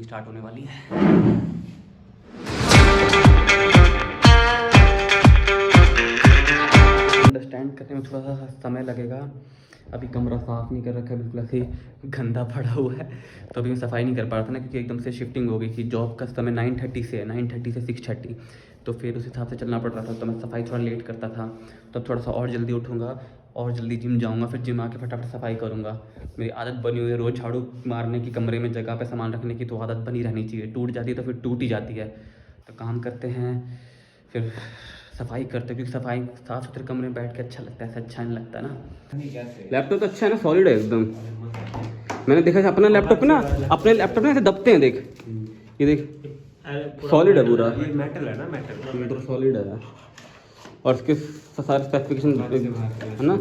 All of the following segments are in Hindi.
मीटिंग स्टार्ट होने वाली है। अंडरस्टैंड करने में थोड़ा सा समय लगेगा। अभी कमरा साफ़ नहीं कर रखा है, बिल्कुल ऐसे ही गंदा पड़ा हुआ है, तो अभी मैं सफाई नहीं कर पा रहा था ना, क्योंकि एकदम से शिफ्टिंग हो गई थी। जॉब का समय 9:30 से है, 9:30 से 6:30, तो फिर उस हिसाब से चलना पड़ रहा था। तो मैं सफाई थोड़ा लेट करता था, तो थोड़ा सा और जल्दी उठूँगा और जल्दी जिम जाऊँगा, फिर जिम आके फटाफट सफाई करूँगा। मेरी आदत बनी हुई है रोज़ झाड़ू मारने की, कमरे में जगह पे सामान रखने की, तो आदत बनी रहनी चाहिए। टूट जाती है तो फिर टूट ही जाती है। तो काम करते हैं, फिर सफाई करते हैं, क्योंकि सफाई साफ सुथरे कमरे में बैठ के अच्छा लगता है, ऐसा अच्छा नहीं लगता ना। लैपटॉप तो अच्छा है ना, सॉलिड है एकदम। मैंने देखा अपना लैपटॉप ना, अपने लैपटॉप ना ऐसे दबते हैं, देख ये देख, सॉलिड है पूरा। ये मेटल है ना, मेटल पूरा सॉलिड है। और उसके सारे स्पेसिफिकेशन है ना।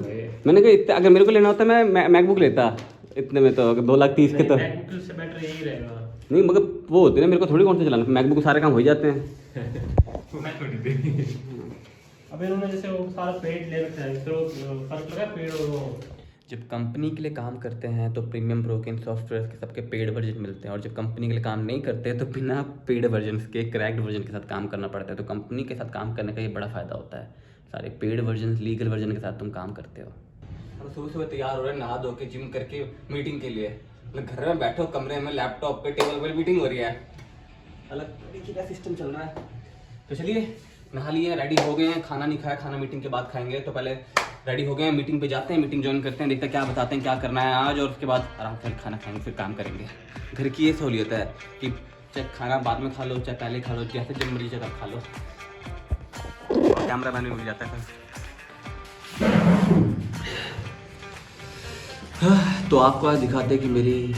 मैंने कहा इतने, अगर मेरे को लेना होता मैं मैकबुक लेता इतने में, तो अगर 2,30,000 के तो मैकबुक से बेटर यही रहेगा। नहीं, मगर वो होते हैं ना, मेरे को थोड़ी कौन सा चलाना, मैकबुक को सारे काम हो ही जाते हैं। अब इन्होंने जैसे वो सारा पेड ले रखा है, तो फर्क लगा पेड और वो। जब कंपनी के लिए काम करते हैं तो प्रीमियम प्रो के सॉफ्टवेयर के सबके पेड वर्जन मिलते हैं, और जब कंपनी के लिए काम नहीं करते तो बिना पेड वर्जन के क्रैक्ड वर्जन के साथ काम करना पड़ता है। तो कंपनी के साथ काम करने का ये बड़ा फ़ायदा होता है, सारे पेड वर्जन, लीगल वर्जन के साथ तुम काम करते हो। हम सुबह सुबह तैयार हो रहे हैं, नहा धो के, जिम करके, मीटिंग के लिए। घर में बैठो कमरे में, लैपटॉप पे, टेबल पर मीटिंग हो रही है। अलग तरीके का सिस्टम चल रहा है। तो चलिए, नहा लिए, रेडी हो गए हैं, खाना नहीं खाया, खाना मीटिंग के बाद खाएंगे। तो पहले रेडी हो गए हैं, मीटिंग पे जाते हैं, मीटिंग ज्वाइन करते हैं, देखते हैं क्या बताते हैं, क्या करना है आज, और उसके बाद आराम से खाना खाएंगे, फिर काम करेंगे। घर की ये सहूलियत है कि चाहे खाना बाद में खा लो, चाहे पहले खा लो, जैसे जब मर्जी जब खा लो। कैमरा मैन भी मिल जाता है। तो आपको आज दिखाते हैं कि मेरी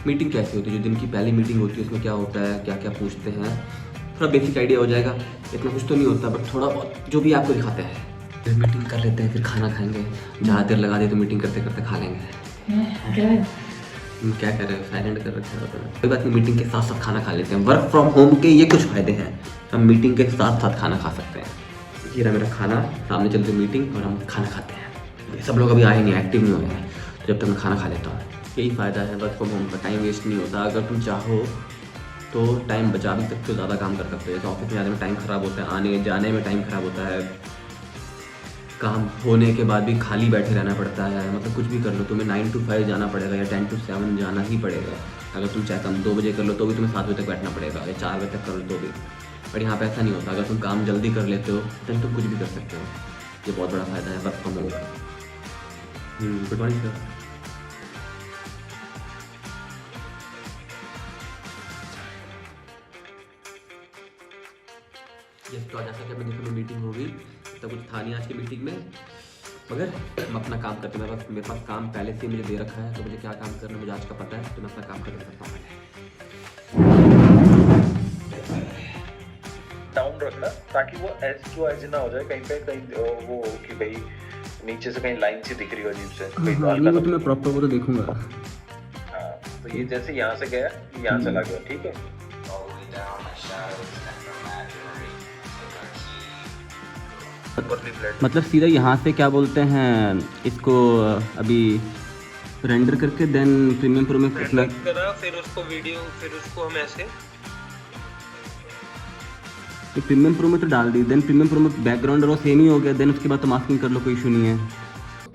मीटिंग कैसी होती है, जो दिन की पहली मीटिंग होती है उसमें क्या होता है, क्या क्या पूछते हैं। थोड़ा बेसिक आइडिया हो जाएगा, इतना कुछ तो नहीं होता, बट थोड़ा बहुत जो भी आपको दिखाते हैं। फिर मीटिंग कर लेते हैं, फिर खाना खाएंगे। ज़्यादा देर लगा दे तो मीटिंग करते करते खा लेंगे। क्या कर रहे हो, साइलेंट कर रखे हो? कोई बात नहीं, मीटिंग के साथ साथ खाना खा लेते हैं। वर्क फ्रॉम होम के ये कुछ फ़ायदे हैं, हम मीटिंग के साथ साथ खाना खा सकते हैं। ये रहा मेरा खाना, सामने चलते मीटिंग और हम खाना खाते हैं। सब लोग अभी आए नहीं, एक्टिव नहीं हुए हैं, तो जब तक मैं खाना खा लेता हूँ। यही फ़ायदा है वर्क फ्रॉम होम का, टाइम वेस्ट नहीं होता। अगर तुम चाहो तो टाइम बचा भी सकते हो, ज़्यादा काम कर सकते हो। जैसे ऑफिस में जाने में टाइम ख़राब होता है, आने जाने में टाइम ख़राब होता है, काम होने के बाद भी खाली बैठे रहना पड़ता है। मतलब कुछ भी कर लो, तुम्हें 9 to 5 जाना पड़ेगा या 10 to 7 जाना ही पड़ेगा। अगर तुम चाहे कम 2 बजे कर लो तो भी तुम्हें 7 बजे तक बैठना पड़ेगा, या 4 बजे तक कर लो तो भी। बट यहाँ पे ऐसा नहीं होता, अगर तुम काम जल्दी कर लेते हो तो तुम कुछ भी कर सकते हो। ये बहुत बड़ा फ़ायदा है वर्क फ्रॉम होम का। Good morning sir. तो आज जैसा कि अपने देखो मीटिंग होगी, तो कुछ था नहीं आज की मीटिंग में, मगर हम अपना काम करते हैं। मेरे पास काम पहले से मुझे दे रखा है, तो मुझे क्या काम करना है मुझे आज का पता है, तो मैं अपना काम कर सकता हूँ। डाउन रखना ताकि वो एज टू एज ना हो जाए, कहीं पे कहीं वो कि भाई नीचे से कहीं लाइन सी दिख रही हो अजीब से। हाँ, वो तो मैं प्रॉपर वो तो देखूंगा। हाँ, तो ये जैसे यहाँ से गया यहाँ चला गया, ठीक है। मतलब सीधा यहाँ से क्या बोलते हैं इसको, अभी रेंडर करके देन प्रीमियम प्रो में करा, फिर उसको वीडियो, फिर उसको हम ऐसे प्रीमियम प्रो में तो डाल दी, देन प्रीमियम प्रो में बैकग्राउंड और सेम ही हो गया, देन उसके बाद तो मास्किंग कर लो, कोई इशू नहीं है।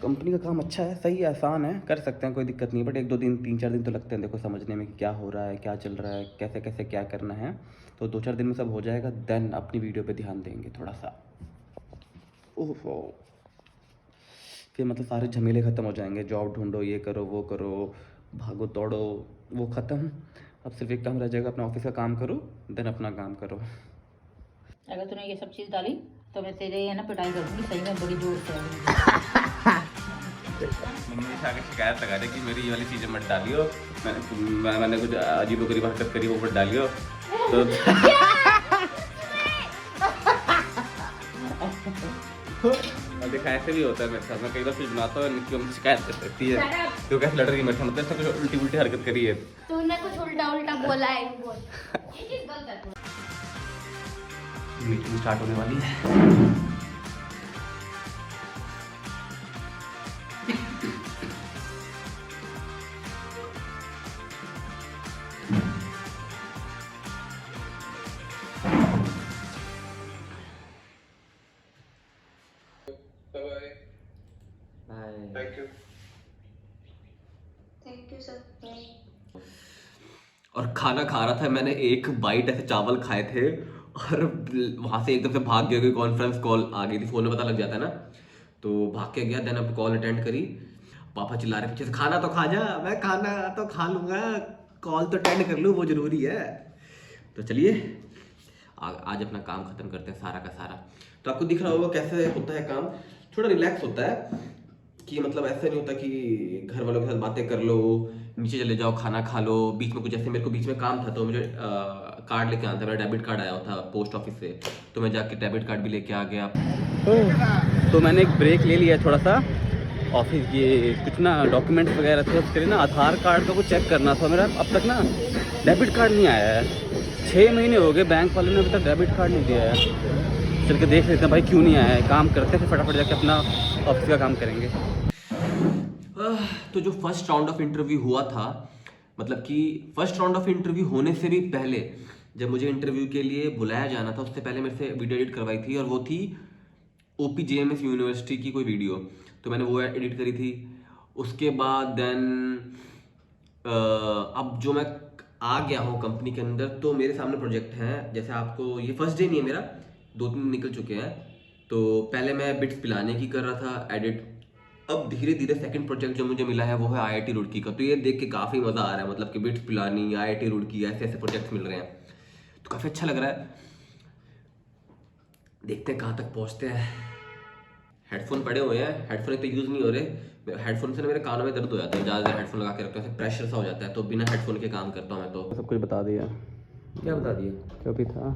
कंपनी का काम अच्छा है, सही है, आसान है, कर सकते हैं, कोई दिक्कत नहीं है। बट 1-2 दिन 3-4 दिन तो लगते हैं देखो समझने में कि क्या हो रहा है, क्या चल रहा है, कैसे कैसे क्या करना है। तो 2-4 दिन में सब हो जाएगा, देन अपनी वीडियो पे ध्यान देंगे थोड़ा सा। ओहो, फिर मतलब सारे झमेले ख़त्म हो जाएंगे, जॉब ढूंढो, ये करो, वो करो, भागो तोड़ो, वो ख़त्म। अब सिर्फ एक काम रह जाएगा, अपना ऑफिस का काम करो, देन अपना काम करो। अगर तूने ये सब चीज़ डाली तो मैं तेरे है ना पिटाई कर दूँगी, सही में बड़ी जोर से। मम्मी से आके शिकायत लगा रही कि मेरी ये वाली चीज़ें मत डालियो, मैंने कुछ अजीबोगरीब हरकत करी वो मत डालियो। तो देखा ऐसे भी होता है मेरे साथ, मैं कई बार कुछ बनाता हूँ, निकी मम्मी शिकायत कर सकती है तो कैसे लड़ रही है मेरे साथ, मतलब कुछ उल्टी उल्टी हरकत करी है। तूने कुछ उल्टा उल्टा बोला है, बोल ये चीज गलत है। मीटिंग स्टार्ट होने वाली है। और खाना खा रहा था, मैंने एक बाइट ऐसे चावल खाए थे और वहाँ से एकदम से भाग गया, कोई कॉन्फ्रेंस कॉल आ गई थी, फ़ोन में पता लग जाता है ना, तो भाग के गया। देन अब कॉल अटेंड करी, पापा चिल्ला रहे पीछे से, खाना तो खा जा। मैं खाना तो खा लूँगा, कॉल तो अटेंड कर लूँ, वो ज़रूरी है। तो चलिए आज अपना काम ख़त्म करते हैं सारा का सारा। तो आपको दिख रहा होगा कैसे होता है काम, थोड़ा रिलैक्स होता है कि मतलब ऐसा नहीं होता कि घर वालों के साथ बातें कर लो, नीचे चले जाओ, खाना खा लो, बीच में कुछ, जैसे मेरे को बीच में काम था तो मुझे कार्ड लेके आना था, मेरा डेबिट कार्ड आया था पोस्ट ऑफिस से, तो मैं जाके डेबिट कार्ड भी लेके आ गया। तो मैंने एक ब्रेक ले लिया थोड़ा सा ऑफिस, ये कुछ ना डॉक्यूमेंट्स वगैरह थे उसके लिए ना, आधार कार्ड का कुछ चेक करना था मेरा, अब तक ना डेबिट कार्ड नहीं आया है। 6 महीने हो गए, बैंक वाले ने अभी तक डेबिट कार्ड नहीं दिया है। चल के देख लेते हैं भाई क्यों नहीं आया है, काम करते हैं, फटाफट जाके अपना ऑफिस का काम करेंगे। तो जो फर्स्ट राउंड ऑफ इंटरव्यू हुआ था, मतलब कि फर्स्ट राउंड ऑफ इंटरव्यू होने से भी पहले जब मुझे इंटरव्यू के लिए बुलाया जाना था, उससे पहले मेरे से वीडियो एडिट करवाई थी, और वो थी OPJMS यूनिवर्सिटी की कोई वीडियो, तो मैंने वो एडिट करी थी। उसके बाद देन अब जो मैं आ गया हूँ कंपनी के अंदर, तो मेरे सामने प्रोजेक्ट हैं, जैसे आपको ये फर्स्ट डे नहीं है मेरा, 2-3 निकल चुके हैं। तो पहले मैं बिट्स पिलाने की कर रहा था एडिट, अब धीरे धीरे सेकंड प्रोजेक्ट जो मुझे मिला है वो है IIT रुड़की का। तो ये देख के काफ़ी मज़ा आ रहा है, मतलब कि बिट्स पिलानी, IIT रुड़की, ऐसे ऐसे प्रोजेक्ट्स मिल रहे हैं, तो काफ़ी अच्छा लग रहा है। देखते हैं कहाँ तक पहुँचते हैं। हेडफोन पड़े हुए हैं, हेडफोन एक तो यूज़ नहीं हो रहे, हेडफोन से ना मेरे कानों में दर्द हो जाता है, ज़्यादा हेडफोन लगा के रखता हूँ, प्रेशर सा हो जाता है, तो बिना हेडफोन के काम करता हूँ मैं। तो सब कुछ बता दिया। क्या बता दिया? जो भी था।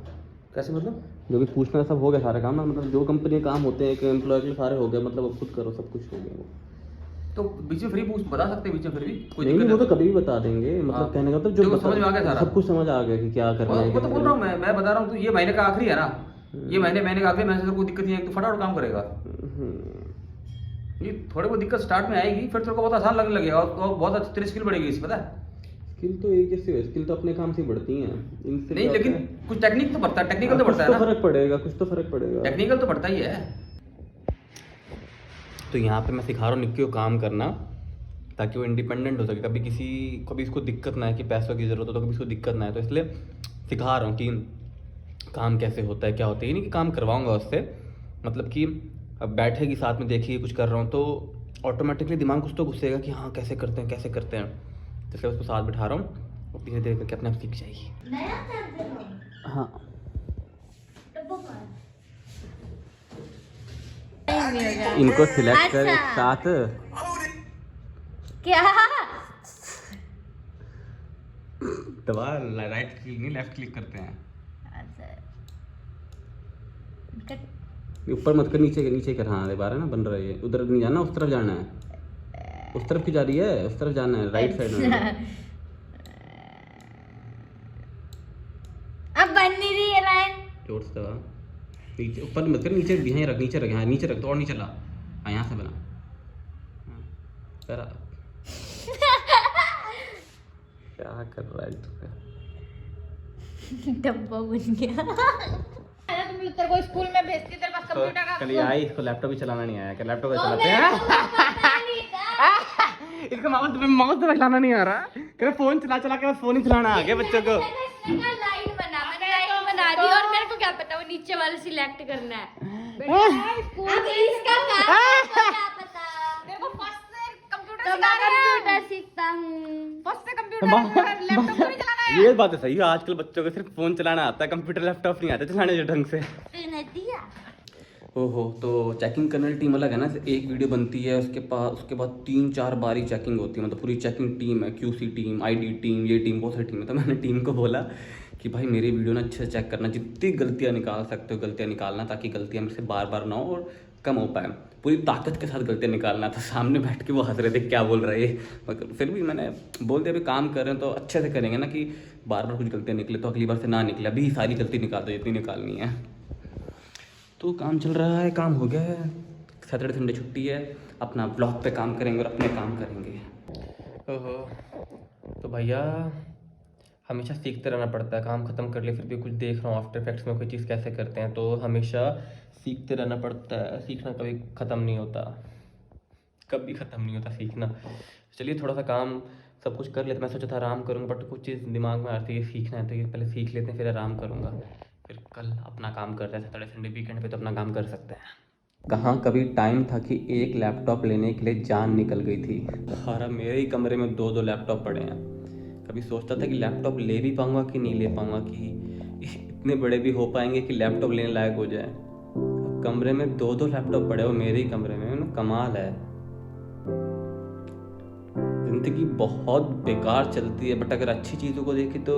कैसे मतलब? जो भी पूछना सब हो गया सारा काम ना, मतलब जो कंपनी काम होते हैं एक एम्प्लॉय के सारे हो गए, मतलब अब खुद करो, सब कुछ हो गया वो। तो बीच में फ्री पूछ बता सकते हैं, बीच में फिर भी कोई दिक्कत नहीं, वो तो कभी भी बता देंगे, मतलब कहने का मतलब जो समझ में आ गया सारा, सब कुछ समझ आ गया कि क्या करना है। वो तो बोल रहा हूँ मैं बता रहा हूँ, तो ये महीने का आखिरी है ना, ये महीने का आखिरी, मैंने तो कोई दिक्कत नहीं है, तो फटाफट काम करेगा। ये थोड़ी बहुत दिक्कत स्टार्ट में आएगी, फिर तेरे को बहुत आसान लगने लगेगा, और बहुत अच्छी तेरी स्किल बढ़ेगी इस, पता है? स्किल तो एक जैसी है, स्किल तो अपने काम से बढ़ती हैं इनसे नहीं, लेकिन कुछ टेक्निक तो बढ़ता है, टेक्निकल तो बढ़ता है ना, फर्क पड़ेगा, कुछ तो फर्क पड़ेगा, टेक्निकल तो बढ़ता ही है। तो यहाँ पे मैं सिखा रहा हूँ निक्की को काम करना, ताकि वो इंडिपेंडेंट हो सके, कभी किसी को भी इसको दिक्कत ना है कि पैसों की ज़रूरत हो तो कभी इसको दिक्कत ना है, तो इसलिए सिखा रहा हूँ कि काम कैसे होता है, क्या होता है। ये नहीं कि काम करवाऊँगा उससे, मतलब कि अब बैठेगी साथ में देखिए कुछ कर रहा हूँ तो ऑटोमेटिकली दिमाग कुछ तो घुसेगा कि हाँ कैसे करते हैं, कैसे करते हैं, इसलिए उसको साथ बिठा रहा हूँ और धीरे धीरे करके अपने आप सीख जाएगी। हाँ इनको सिलेक्ट कर एक साथ, क्या दबा, राइट क्लिक नहीं लेफ्ट क्लिक करते हैं, ऊपर मत कर, नीचे कर। हाँ बार है ना बन रही है, उधर नहीं जाना, उस तरफ जाना है, उस तरफ की जा रही है, उस तरफ जाना है, राइट साइड में। अब बन नहीं रही है लाइन, जोर से दबा, नीचे ऊपर मत कर, नीचे नीचे रख, हाँ नीचे रख, तो और नीचे ला, हाँ यहाँ से बना, क्या कर रहा है तू? डब्बा बन गया। तुम तेरे को स्कूल में भेजती, तेरे पास कंप्यूटर का कल आई, इसको लैपटॉप भी चलाना नहीं आया, क्या लैपटॉप का चलाते हैं? इसका माउस तो चलाना नहीं आ रहा, क्या फोन चला के बस फोन ही चलाना आ गया बच्चों को। लाइन बना दी, और मेरे को क्या पता वो नीचे वाले सिलेक्ट करना है, अब इसका काम क्या पता, तेरे को फर्स्ट से कंप्यूटर तो मैं कंप्यूटर सीखता हूँ, फर्स्ट से कंप्यूटर लैपटॉप भी चलाना है। ये बात तो सही है, आजकल बच्चों को सिर्फ फोन चलाना आता है, कंप्यूटर लैपटॉप नहीं आता चलाने जो ढंग से। ओहो, तो चेकिंग करने वाली टीम अलग है ना, एक वीडियो बनती है उसके बाद 3-4 बारी चेकिंग होती है, मतलब पूरी चेकिंग टीम है, QC टीम, ID टीम, ये टीम, बहुत सारी टीम है। तो मैंने टीम को बोला कि भाई मेरी वीडियो ना अच्छे से चेक करना, जितनी गलतियाँ निकाल सकते हो गलतियाँ निकालना, ताकि गलतियाँ मेरे से बार बार ना हो और कम हो पाए, पूरी ताकत के साथ गलतियाँ निकालना। था सामने बैठ के वो हंस रहे थे क्या बोल रहा है ये, मतलब फिर भी मैंने बोल दिया अभी काम कर रहे हैं तो अच्छे से करेंगे ना, कि बार बार कुछ गलतियाँ निकले तो अगली बार से ना निकले, अभी सारी गलती निकाल दो जितनी निकालनी है। तो काम चल रहा है, काम हो गया है, सैटरडे संडे छुट्टी है, अपना ब्लॉग पे काम करेंगे और अपने काम करेंगे। ओहो, तो भैया हमेशा सीखते रहना पड़ता है, काम ख़त्म कर लिया फिर भी कुछ देख रहा हूँ आफ्टर इफेक्ट्स में कोई चीज़ कैसे करते हैं, तो हमेशा सीखते रहना पड़ता है, सीखना कभी ख़त्म नहीं होता, कभी ख़त्म नहीं होता सीखना। चलिए थोड़ा सा काम सब कुछ कर लेते। मैं सोचा था आराम करूँगा, बट कुछ चीज़ दिमाग में आती है, सीखना है तो ये पहले सीख लेते हैं, फिर आराम करूँगा, फिर कल अपना काम करते हैं। सैटरडे संडे वीकेंड पे तो अपना काम कर सकते हैं। कहाँ कभी टाइम था कि एक लैपटॉप लेने के लिए जान निकल गई थी, और अब मेरे ही कमरे में 2-2 लैपटॉप पड़े हैं। कभी सोचता था कि लैपटॉप ले भी पाऊँगा कि नहीं ले पाऊँगा, कि इतने बड़े भी हो पाएंगे कि लैपटॉप लेने लायक हो जाए। अब कमरे में 2-2 लैपटॉप पड़े हो मेरे ही कमरे में, ना कमाल है। ज़िंदगी बहुत बेकार चलती है, बट अगर अच्छी चीज़ों को देखें तो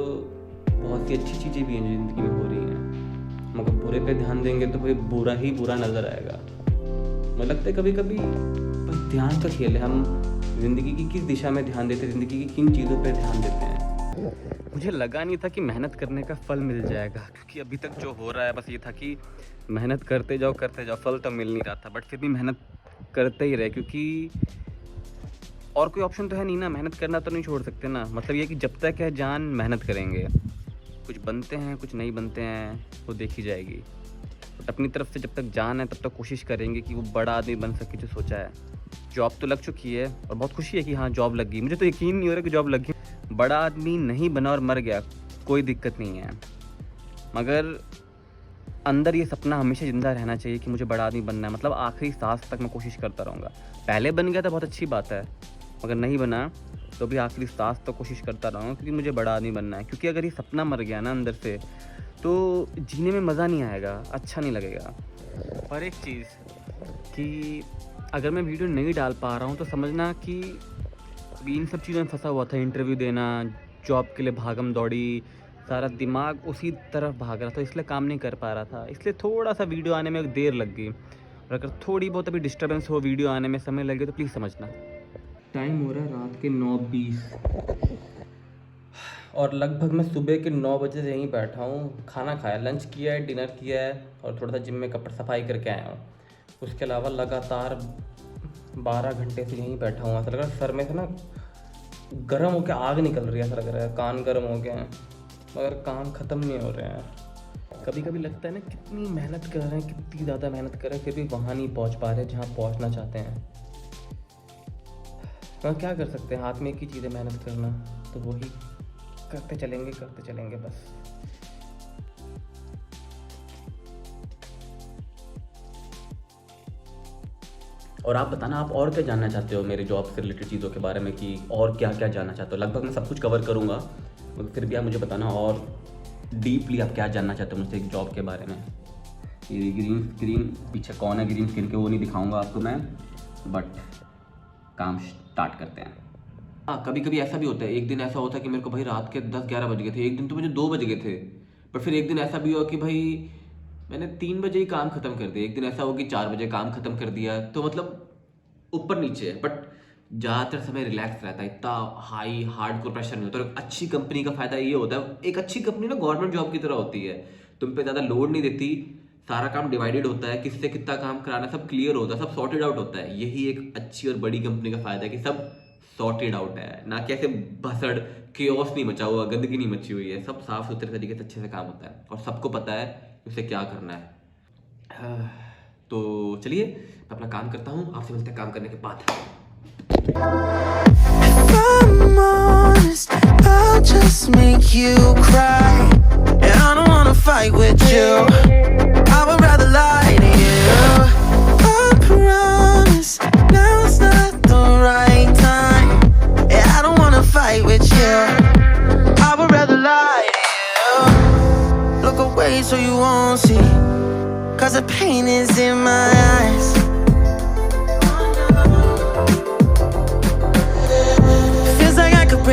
बहुत सी अच्छी चीज़ें भी हैं जो ज़िंदगी में हो रही हैं। मगर बुरे पे ध्यान देंगे तो फिर बुरा ही बुरा नज़र आएगा। मुझे लगता है कभी कभी बस ध्यान का खेल है, हम ज़िंदगी की किस दिशा में ध्यान देते हैं, ज़िंदगी की किन चीज़ों पर ध्यान देते हैं। मुझे लगा नहीं था कि मेहनत करने का फल मिल जाएगा, क्योंकि अभी तक जो हो रहा है बस ये था कि मेहनत करते जाओ, फल तो मिल नहीं रहा था। बट फिर भी मेहनत करते ही रहे, क्योंकि और कोई ऑप्शन तो है नहीं ना, मेहनत करना तो नहीं छोड़ सकते ना। मतलब ये कि जब तक है जान मेहनत करेंगे। कुछ बनते हैं, कुछ नहीं बनते हैं, वो देखी जाएगी। बट अपनी तरफ से जब तक जान है तब तक कोशिश करेंगे कि वो बड़ा आदमी बन सके जो सोचा है। जॉब तो लग चुकी है और बहुत खुशी है कि हाँ जॉब लग गई। मुझे तो यकीन नहीं हो रहा कि जॉब लग गई। बड़ा आदमी नहीं बना और मर गया, कोई दिक्कत नहीं है, मगर अंदर ये सपना हमेशा ज़िंदा रहना चाहिए कि मुझे बड़ा आदमी बनना है। मतलब आखिरी सांस तक मैं कोशिश करता रहूँगा। पहले बन गया तो बहुत अच्छी बात है, मगर नहीं बना तो भी आखिरी सांस तक कोशिश करता रहूँगा, क्योंकि मुझे बड़ा आदमी बनना है। क्योंकि अगर ये सपना मर गया ना अंदर से, तो जीने में मज़ा नहीं आएगा, अच्छा नहीं लगेगा। और एक चीज़ कि अगर मैं वीडियो नहीं डाल पा रहा हूँ तो समझना कि अभी इन सब चीज़ों में फंसा हुआ था। इंटरव्यू देना, जॉब के लिए भागम दौड़ी, सारा दिमाग उसी तरफ भाग रहा था, इसलिए काम नहीं कर पा रहा था। इसलिए थोड़ा सा वीडियो आने में देर लग गई। और अगर थोड़ी बहुत अभी डिस्टर्बेंस हो, वीडियो आने में समय लगे, तो प्लीज़ समझना। टाइम हो रहा है रात के 9:20 और लगभग मैं सुबह के 9 बजे से यहीं बैठा हूँ। खाना खाया, लंच किया है, डिनर किया है, और थोड़ा सा जिम में कपड़ा सफाई करके आया हूँ। उसके अलावा लगातार 12 घंटे से यहीं बैठा हूँ। ऐसा लग रहा है सर में से ना गर्म होकर आग निकल रही है, ऐसा लग रहा है, कान गर्म हो गए हैं, मगर काम ख़त्म नहीं हो रहे हैं। कभी कभी लगता है ना कितनी मेहनत कर रहे हैं, कितनी ज़्यादा मेहनत कर रहे हैं, फिर भी वहाँ नहीं पहुँच पा रहे जहाँ पहुँचना चाहते हैं। हाँ, क्या कर सकते हैं, हाथ में एक ही चीज़ है मेहनत करना, तो वही करते चलेंगे बस। और आप बताना, आप और क्या जानना चाहते हो मेरे जॉब से रिलेटेड चीज़ों के बारे में, कि और क्या क्या जानना चाहते हो। लगभग मैं सब कुछ कवर करूँगा, मगर फिर भी आप मुझे बताना और डीपली आप क्या जानना चाहते हो मुझसे एक जॉब के बारे में। ये ग्रीन स्क्रीन पीछे कौन है ग्रीन स्क्रीन के, वो नहीं दिखाऊँगा आपको मैं, बट काम स्टार्ट करते हैं। हाँ, कभी कभी ऐसा भी होता है। एक दिन ऐसा होता है कि मेरे को भाई रात के 10-11 बज गए थे, एक दिन तो मुझे 2 बज गए थे। पर फिर एक दिन ऐसा भी हुआ कि भाई मैंने 3 बजे ही काम ख़त्म कर दिया। एक दिन ऐसा हो कि 4 बजे काम ख़त्म कर दिया। तो मतलब ऊपर नीचे है, बट ज़्यादातर समय रिलैक्स रहता है, इतना हाई हार्डकोर प्रेशर नहीं होता। और अच्छी कंपनी का फ़ायदा ये होता है, एक अच्छी कंपनी ना गवर्नमेंट जॉब की तरह होती है, तुम पे ज़्यादा लोड नहीं देती, सारा काम डिवाइडेड होता है, किससे कितना काम कराना सब क्लियर होता है, सब सॉर्टेड आउट होता है। यही एक अच्छी और बड़ी कंपनी का फ़ायदा है कि सब सॉर्टेड आउट है, ना कि ऐसे भसड़ केओस नहीं मचा हुआ, गंदगी नहीं मची हुई है। सब साफ सुथरे तरीके से अच्छे से काम होता है और सबको पता है उसे क्या करना है। तो चलिए मैं अपना काम करता हूँ, आपसे मिलते हैं काम करने के बाद। If I'm honest, I'll just make you cry. And I don't wanna fight with you, I would rather lie to you. I promise, now's not the right time. Yeah, I don't wanna fight with you, I would rather lie to you. Look away so you won't see, 'cause the pain is in my eyes.